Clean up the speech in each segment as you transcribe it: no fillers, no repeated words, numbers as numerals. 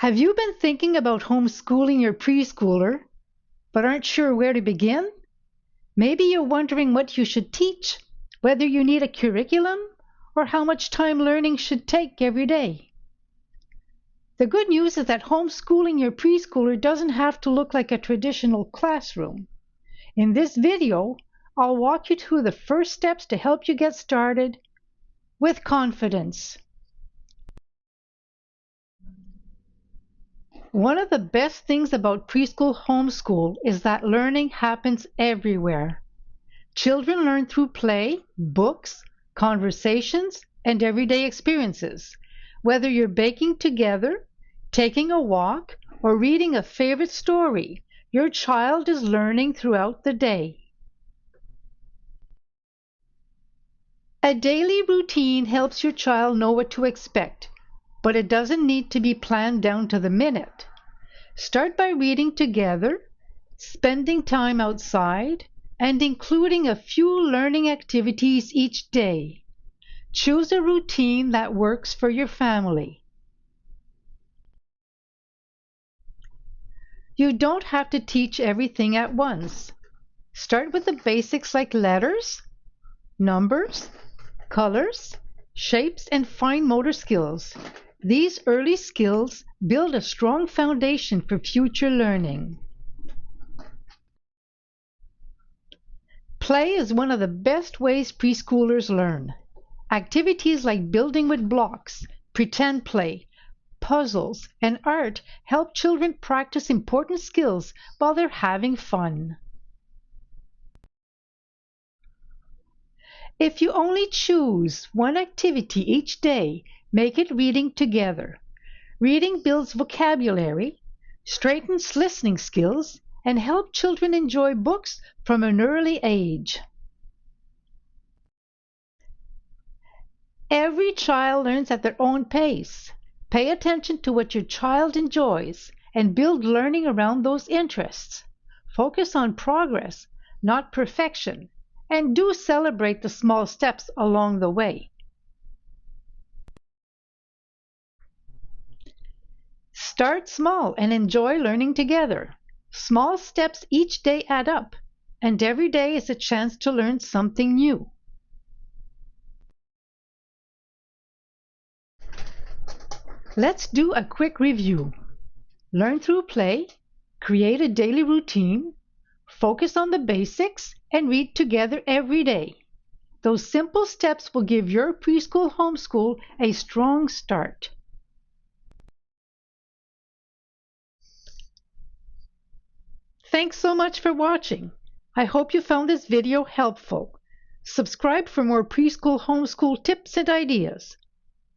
Have you been thinking about homeschooling your preschooler, but aren't sure where to begin? Maybe you're wondering what you should teach, whether you need a curriculum, or how much time learning should take every day. The good news is that homeschooling your preschooler doesn't have to look like a traditional classroom. In this video, I'll walk you through the first steps to help you get started with confidence. One of the best things about preschool homeschool is that learning happens everywhere. Children learn through play, books, conversations, and everyday experiences. Whether you're baking together, taking a walk, or reading a favorite story, your child is learning throughout the day. A daily routine helps your child know what to expect, but it doesn't need to be planned down to the minute. Start by reading together, spending time outside, and including a few learning activities each day. Choose a routine that works for your family. You don't have to teach everything at once. Start with the basics like letters, numbers, colors, shapes, and fine motor skills. These early skills build a strong foundation for future learning. Play is one of the best ways preschoolers learn. Activities like building with blocks, pretend play, puzzles, and art help children practice important skills while they're having fun. If you only choose one activity each day, make it reading together. Reading builds vocabulary, strengthens listening skills, and helps children enjoy books from an early age. Every child learns at their own pace. Pay attention to what your child enjoys and build learning around those interests. Focus on progress, not perfection, and do celebrate the small steps along the way. Start small and enjoy learning together. Small steps each day add up, and every day is a chance to learn something new. Let's do a quick review. Learn through play, create a daily routine, focus on the basics, and read together every day. Those simple steps will give your preschool homeschool a strong start. Thanks so much for watching. I hope you found this video helpful. Subscribe for more preschool homeschool tips and ideas.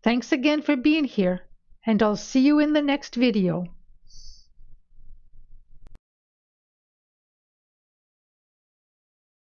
Thanks again for being here, and I'll see you in the next video.